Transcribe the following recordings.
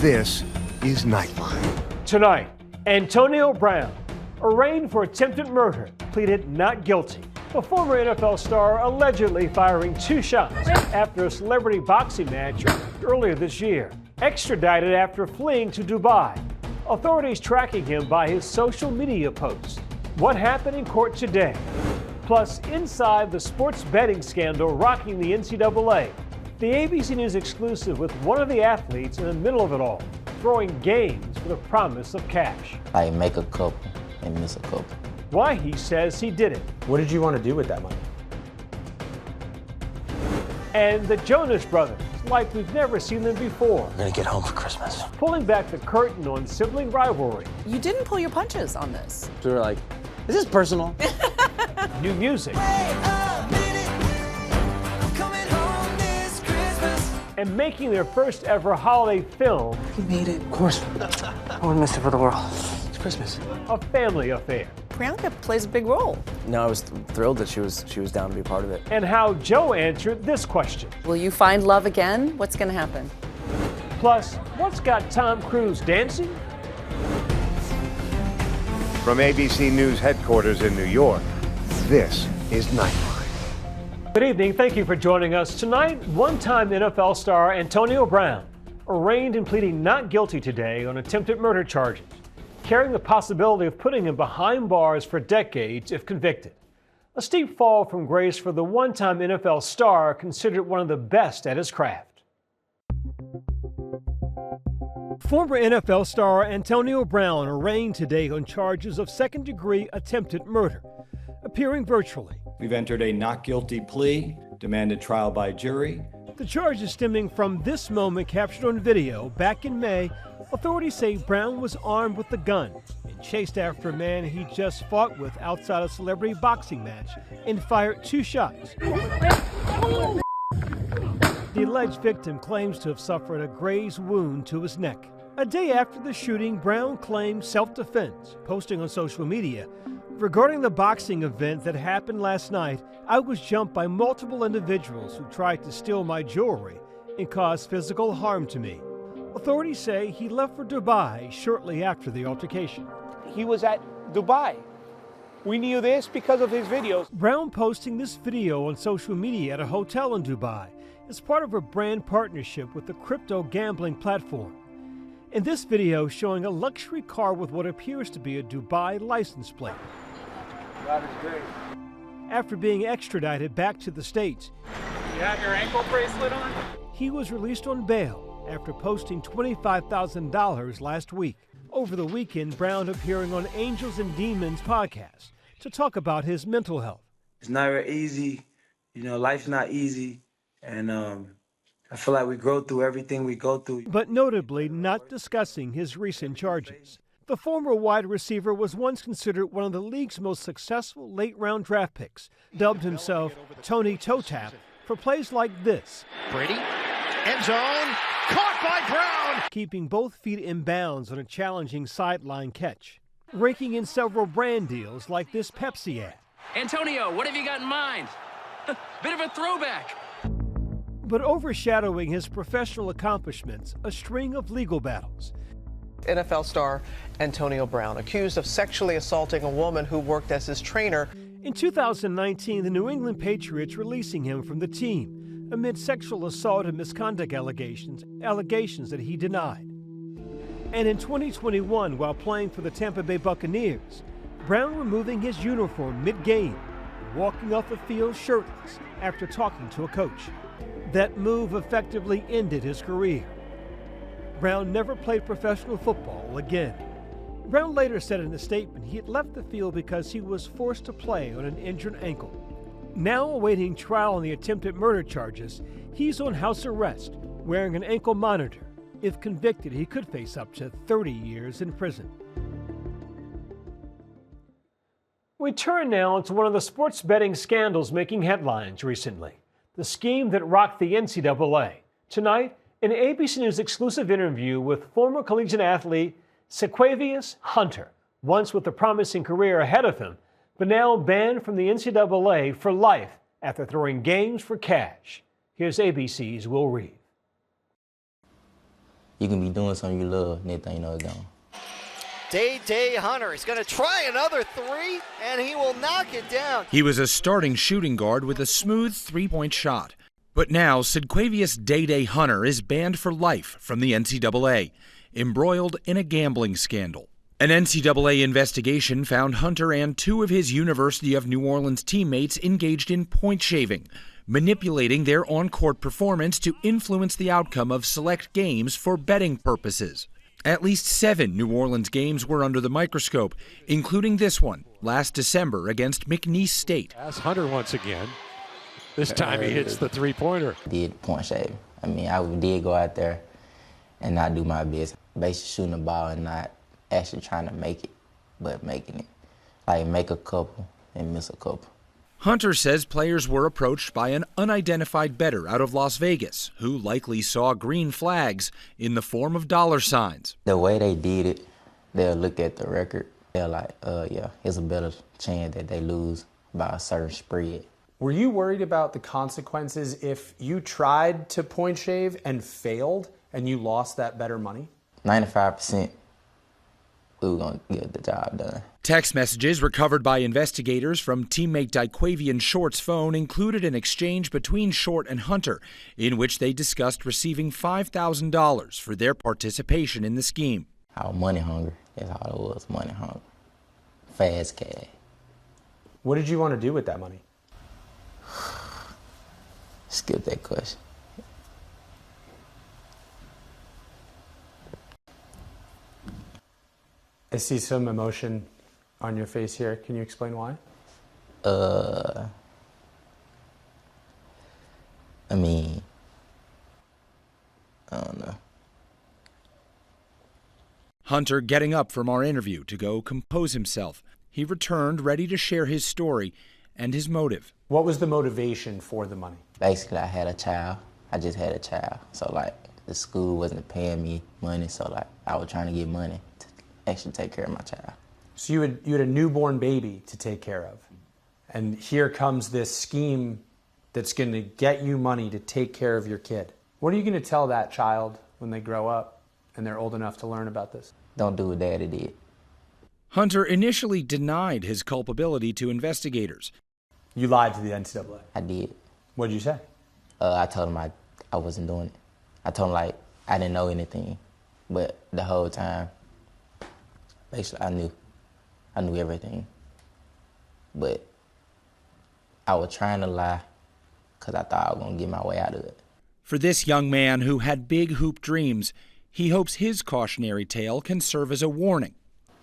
This is Nightline. Tonight, Antonio Brown, arraigned for attempted murder, pleaded not guilty. The former NFL star allegedly firing 2 shots after a celebrity boxing match earlier this year. Extradited after fleeing to Dubai. Authorities tracking him by his social media posts. What happened in court today? Plus, inside the sports betting scandal rocking the NCAA. The ABC News exclusive with one of the athletes in the middle of it all, throwing games for the promise of cash. I make a couple and miss a couple. Why he says he did it. What did you want to do with that money? And the Jonas Brothers, like we've never seen them before. I'm gonna get home for Christmas. Pulling back the curtain on sibling rivalry. You didn't pull your punches on this. So we were like, this is personal. New music. And making their first ever holiday film. You made it. Of course. I wouldn't miss it for the world. It's Christmas. A family affair. Priyanka plays a big role. No, I was thrilled that she was down to be a part of it. And how Joe answered this question. Will you find love again? What's going to happen? Plus, what's got Tom Cruise dancing? From ABC News headquarters in New York, this is Nightline. Good evening. Thank you for joining us tonight. One-time NFL star Antonio Brown, arraigned and pleading not guilty today on attempted murder charges, carrying the possibility of putting him behind bars for decades if convicted. A steep fall from grace for the one-time NFL star considered one of the best at his craft. Former NFL star Antonio Brown arraigned today on charges of second-degree attempted murder, appearing virtually. We've entered a not guilty plea, demanded trial by jury. The charges stemming from this moment captured on video back in May. Authorities say Brown was armed with a gun and chased after a man he just fought with outside a celebrity boxing match and fired 2 shots. The alleged victim claims to have suffered a grazed wound to his neck. A day after the shooting, Brown claimed self-defense, posting on social media, "Regarding the boxing event that happened last night, I was jumped by multiple individuals who tried to steal my jewelry and cause physical harm to me." Authorities say he left for Dubai shortly after the altercation. He was at Dubai. We knew this because of his videos. Brown posting this video on social media at a hotel in Dubai is part of a brand partnership with the crypto gambling platform. In this video showing a luxury car with what appears to be a Dubai license plate. That is great. After being extradited back to the States, You have your ankle bracelet on? he was released on bail after posting $25,000 last week. Over the weekend, Brown appearing on Angels and Demons podcast to talk about his mental health. It's never easy. You know, life's not easy. And I feel like we grow through everything we go through. But notably not discussing his recent charges. The former wide receiver was once considered one of the league's most successful late-round draft picks, dubbed himself Tony Toe Tap for plays like this. Brady, end zone, caught by Brown! Keeping both feet in bounds on a challenging sideline catch. Raking in several brand deals like this Pepsi ad. Antonio, what have you got in mind? Bit of a throwback. But overshadowing his professional accomplishments, a string of legal battles. NFL star Antonio Brown, accused of sexually assaulting a woman who worked as his trainer. In 2019, the New England Patriots releasing him from the team amid sexual assault and misconduct allegations that he denied. And in 2021, while playing for the Tampa Bay Buccaneers, Brown removing his uniform mid-game, walking off the field shirtless after talking to a coach. That move effectively ended his career. Brown never played professional football again. Brown later said in a statement he had left the field because he was forced to play on an injured ankle. Now awaiting trial on the attempted murder charges, he's on house arrest, wearing an ankle monitor. If convicted, he could face up to 30 years in prison. We turn now to one of the sports betting scandals making headlines recently, the scheme that rocked the NCAA. Tonight, an ABC News exclusive interview with former collegiate athlete Sequavius Hunter, once with a promising career ahead of him, but now banned from the NCAA for life after throwing games for cash. Here's ABC's Will Reeve. You can be doing something you love, next thing you know, it's gone. Day Hunter is going to try another three, and he will knock it down. He was a starting shooting guard with a smooth three-point shot. But now, Sidquavius Day Hunter is banned for life from the NCAA, embroiled in a gambling scandal. An NCAA investigation found Hunter and two of his University of New Orleans teammates engaged in point shaving, manipulating their on-court performance to influence the outcome of select games for betting purposes. At least 7 New Orleans games were under the microscope, including this one last December against McNeese State. As Hunter once again. This time he hits the three-pointer. Did point shave. I mean, I did go out there and not do my best. Basically shooting the ball and not actually trying to make it, but making it. Like make a couple and miss a couple. Hunter says players were approached by an unidentified bettor out of Las Vegas who likely saw green flags in the form of dollar signs. The way they did it, they'll look at the record. They're like, yeah, it's a better chance that they lose by a certain spread. Were you worried about the consequences if you tried to point shave and failed and you lost that better money? 95%. We were going to get the job done. Text messages recovered by investigators from teammate Daquavian Short's phone included an exchange between Short and Hunter in which they discussed receiving $5,000 for their participation in the scheme. I was money hungry. That's all it was, money hungry. Fast cash. What did you want to do with that money? Skip that question. I see some emotion on your face here. Can you explain why? I mean, I don't know. Hunter getting up from our interview to go compose himself. He returned ready to share his story and his motive. What was the motivation for the money? Basically, I had a child. I just had a child. So, like, the school wasn't paying me money, so, like, I was trying to get money to actually take care of my child. So you had a newborn baby to take care of. And here comes this scheme that's going to get you money to take care of your kid. What are you going to tell that child when they grow up and they're old enough to learn about this? Don't do what Daddy did. Hunter initially denied his culpability to investigators. You lied to the NCAA? I did. What did you say? I told him I wasn't doing it. I told him, like, I didn't know anything. But the whole time, basically, I knew everything. But I was trying to lie because I thought I was going to get my way out of it. For this young man who had big hoop dreams, he hopes his cautionary tale can serve as a warning.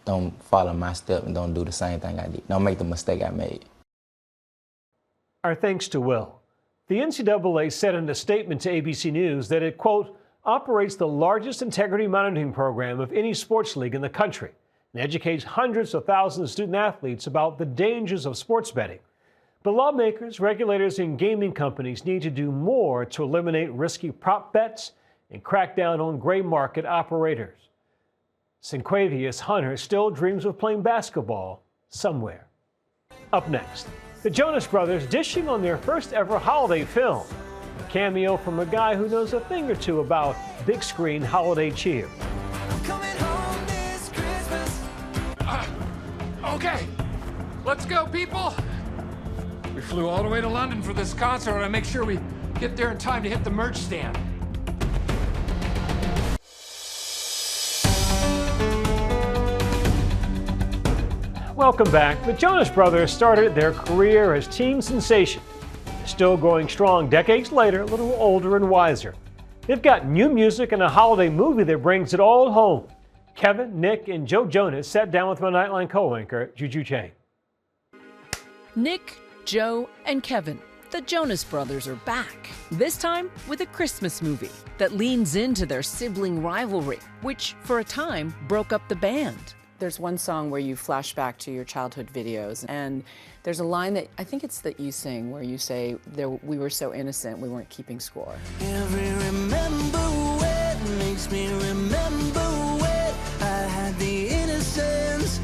Don't follow my step and don't do the same thing I did. Don't make the mistake I made. Our thanks to Will. The NCAA said in a statement to ABC News that it, quote, operates the largest integrity monitoring program of any sports league in the country and educates hundreds of thousands of student athletes about the dangers of sports betting. But lawmakers, regulators, and gaming companies need to do more to eliminate risky prop bets and crack down on gray market operators. Sidquavius Hunter still dreams of playing basketball somewhere. Up next, the Jonas Brothers dishing on their first ever holiday film. A cameo from a guy who knows a thing or two about big screen holiday cheer. Okay, let's go, people. We flew all the way to London for this concert. I want to make sure we get there in time to hit the merch stand. Welcome back. The Jonas Brothers started their career as teen sensation. They're still going strong decades later, a little older and wiser. They've got new music and a holiday movie that brings it all home. Kevin, Nick, and Joe Jonas sat down with my Nightline co-anchor, Juju Chang. Nick, Joe, and Kevin, the Jonas Brothers are back. This time with a Christmas movie that leans into their sibling rivalry, which for a time broke up the band. There's one song where you flash back to your childhood videos, and there's a line that I think it's that you sing where you say, we were so innocent, we weren't keeping score. Every remember when makes me remember when I had the innocence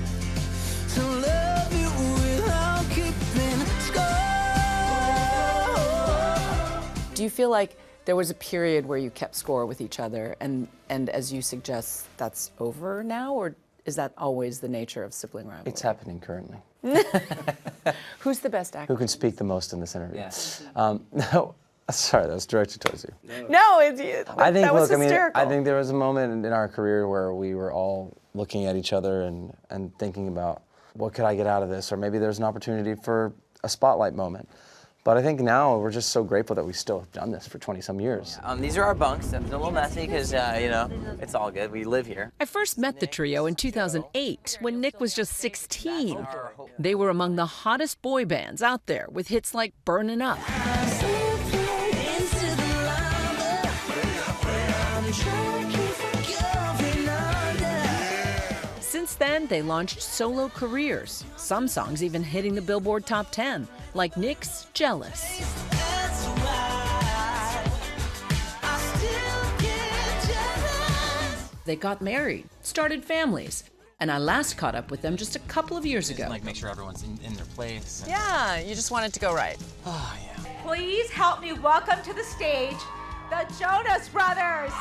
to love you without keeping score. Do you feel like There was a period where you kept score with each other, and as you suggest, that's over now, or is that always the nature of sibling rivalry? It's happening currently. Who's the best actor? Who can speak the most in this interview? Yeah. No, sorry, that was directed towards you. No, I think, that was look, hysterical. I think there was a moment in our career where we were all looking at each other and thinking about, what could I get out of this? Or maybe there's an opportunity for a spotlight moment. But I think now we're just so grateful that we still have done this for 20-some years. These are our bunks. It's a little messy because, you know, it's all good. We live here. I first met the trio in 2008 when Nick was just 16. They were among the hottest boy bands out there with hits like Burnin' Up. Since then, they launched solo careers, some songs even hitting the Billboard Top 10, like Nick's Jealous. They got married, started families, and I last caught up with them just a couple of years ago. Like, make sure everyone's in their place. Yeah, you just want it to go right. Oh, yeah. Please help me welcome to the stage the Jonas Brothers.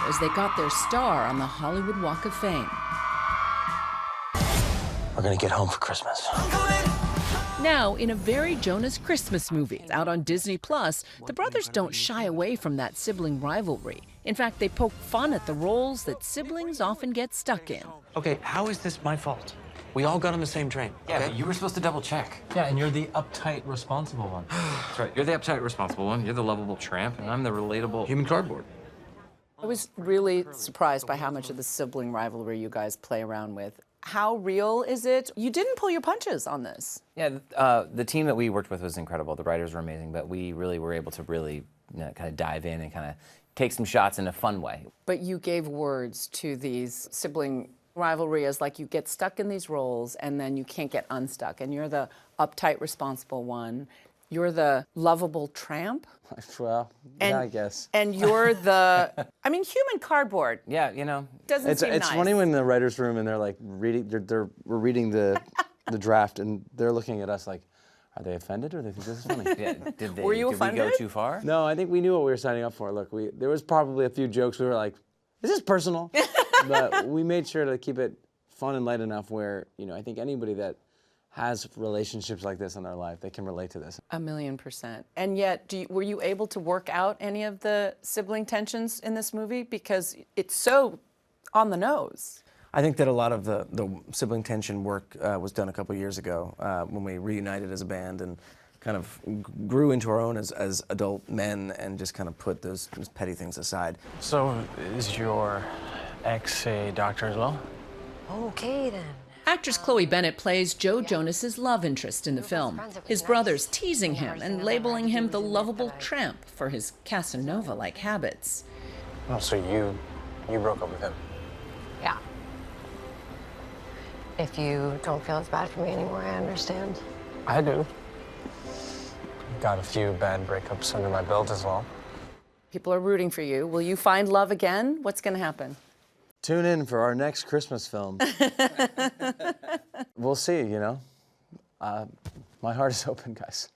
As they got their star on the Hollywood Walk of Fame. We're gonna get home for Christmas. Now, in a very Jonas Christmas movie out on Disney+, the brothers don't shy away from that sibling rivalry. In fact, they poke fun at the roles that siblings often get stuck in. Okay, how is this my fault? We all got on the same train. Yeah, okay? but you were supposed to double check. Yeah, and you're the uptight, responsible one. That's right. You're the uptight, responsible one. You're the lovable tramp, and I'm the relatable human cardboard. I was really surprised by how much of the sibling rivalry you guys play around with. How real is it? You didn't pull your punches on this. Yeah, the team that we worked with was incredible. The writers were amazing, but we really were able to kind of dive in and kind of take some shots in a fun way. But you gave words to these sibling rivalry as like you get stuck in these roles and then you can't get unstuck. And you're the uptight, responsible one. You're the lovable tramp. Well, yeah, I guess. And you're the, I mean, human cardboard. Yeah, you know. Doesn't seem It's nice. funny when the writer's room and they're like reading, we're reading the draft and they're looking at us like, are they offended or they think this is funny? Yeah, did we go too far? No, I think we knew what we were signing up for. Look, there was probably a few jokes we were like, is this personal? But we made sure to keep it fun and light enough where, you know, I think anybody that has relationships like this in their life, they can relate to this. 1,000,000%. And yet, were you able to work out any of the sibling tensions in this movie? Because it's so on the nose. I think that a lot of the sibling tension work was done a couple years ago when we reunited as a band and kind of grew into our own as adult men and just kind of put those petty things aside. So, is your ex a doctor as well? Okay, then. Actress Chloe Bennett plays Joe Jonas's love interest in the film. His brothers teasing him and labeling him the lovable tramp for his Casanova-like habits. Oh, so you broke up with him? Yeah. If you don't feel it's bad for me anymore, I understand. I do. Got a few bad breakups under my belt as well. People are rooting for you. Will you find love again? What's going to happen? Tune in for our next Christmas film. We'll see, you know. My heart is open, guys.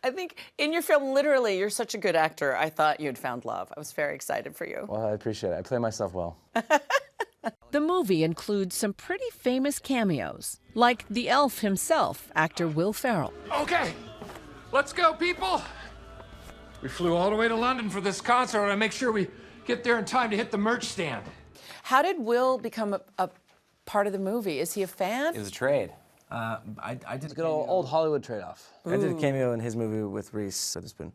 I think in your film, literally, you're such a good actor. I thought you'd found love. I was very excited for you. Well, I appreciate it. I play myself well. The movie includes some pretty famous cameos, like the elf himself, actor Will Ferrell. Okay, let's go, people. We flew all the way to London for this concert, and I make sure we get there in time to hit the merch stand. How did Will become a part of the movie? Is he a fan? It was a trade. I did a good old Hollywood trade-off. I did a cameo in his movie with Reese Witherspoon.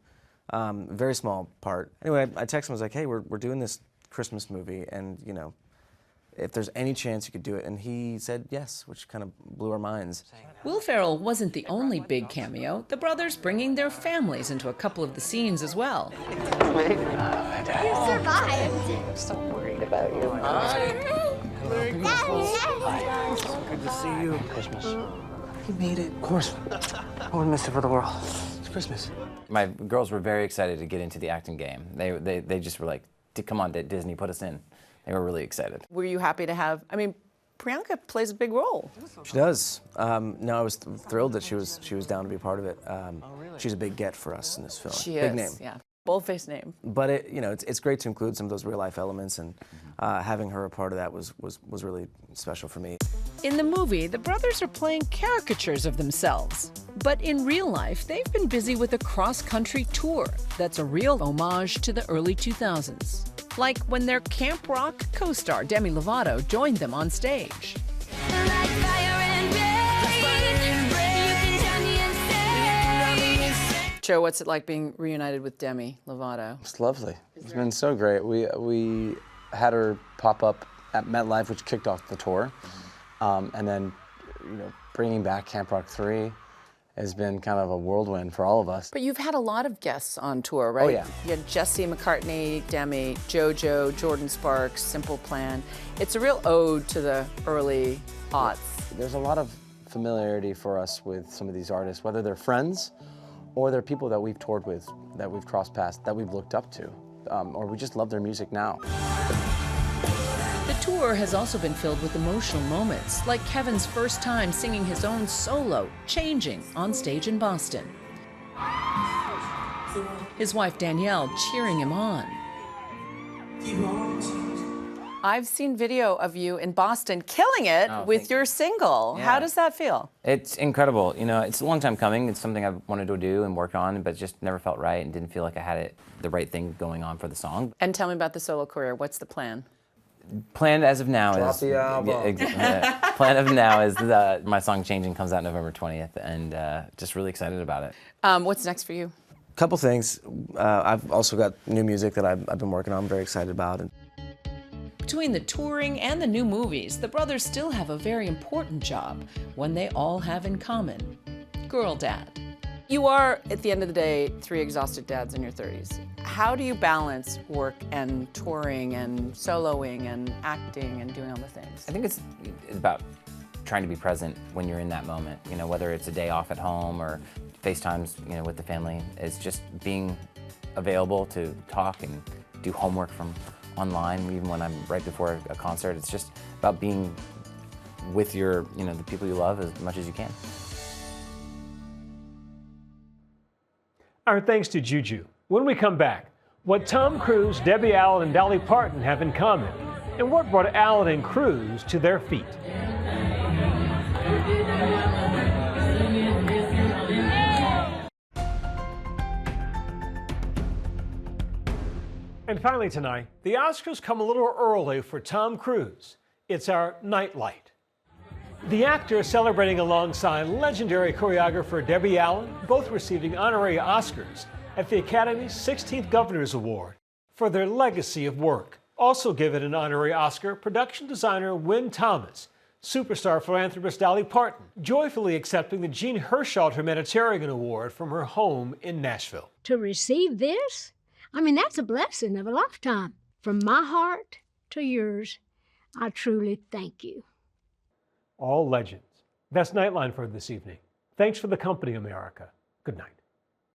Very small part. Anyway, I texted him, I was like, hey, we're doing this Christmas movie, and, you know, if there's any chance you could do it. And he said yes, which kind of blew our minds. Will Ferrell wasn't the only big cameo. The brothers bringing their families into a couple of the scenes as well. You survived. I'm so worried about you. Good to see you. Christmas. You made it. Of course. I wouldn't miss it for the world. It's Christmas. My girls were very excited to get into the acting game. They just were like, come on, Disney, put us in. They were really excited. Were you happy to have, I mean, Priyanka plays a big role. She does. No, I was thrilled that she was down to be a part of it. She's a big get for us in this film. She big is, name. yeah. Bold-faced name. But it's great to include some of those real-life elements, and having her a part of that was really special for me. In the movie, the brothers are playing caricatures of themselves. But in real life, they've been busy with a cross-country tour that's a real homage to the early 2000s. Like when their Camp Rock co-star Demi Lovato joined them on stage. Joe, what's it like being reunited with Demi Lovato? It's lovely. It's been so great. We had her pop up at MetLife, which kicked off the tour. And then, bringing back Camp Rock 3 has been kind of a whirlwind for all of us. But you've had a lot of guests on tour, right? Oh, yeah. You had Jesse McCartney, Demi, JoJo, Jordan Sparks, Simple Plan. It's a real ode to the early aughts. There's a lot of familiarity for us with some of these artists, whether they're friends or they're people that we've toured with, that we've crossed paths, that we've looked up to, or we just love their music now. The tour has also been filled with emotional moments, like Kevin's first time singing his own solo, Changing, on stage in Boston. His wife Danielle cheering him on. I've seen video of you in Boston killing it with your single. Yeah. How does that feel? It's incredible. It's a long time coming. It's something I've wanted to do and work on, but just never felt right and didn't feel like I had the right thing going on for the song. And tell me about the solo career. What's the plan? Plan as of now Drop is the album. plan of now is my song "Changing" comes out November 20th, and just really excited about it. What's next for you? Couple things. I've also got new music that I've been working on. I'm very excited about. Between the touring and the new movies, the brothers still have a very important job, one they all have in common: girl dad. You are, at the end of the day, 3 exhausted dads in your 30s. How do you balance work and touring and soloing and acting and doing all the things? I think it's about trying to be present when you're in that moment. Whether it's a day off at home or FaceTimes, with the family. It's just being available to talk and do homework from online, even when I'm right before a concert. It's just about being with the people you love as much as you can. Our thanks to Juju. When we come back, what Tom Cruise, Debbie Allen, and Dolly Parton have in common, and what brought Allen and Cruise to their feet. And finally tonight, the Oscars come a little early for Tom Cruise. It's our Nightline. The actor is celebrating alongside legendary choreographer Debbie Allen, both receiving honorary Oscars at the Academy's 16th Governor's Award for their legacy of work. Also given an honorary Oscar, production designer Wynn Thomas, superstar philanthropist Dolly Parton, joyfully accepting the Jean Hersholt Humanitarian Award from her home in Nashville. To receive this, that's a blessing of a lifetime. From my heart to yours, I truly thank you. All legends. That's Nightline for this evening. Thanks for the company, America. Good night.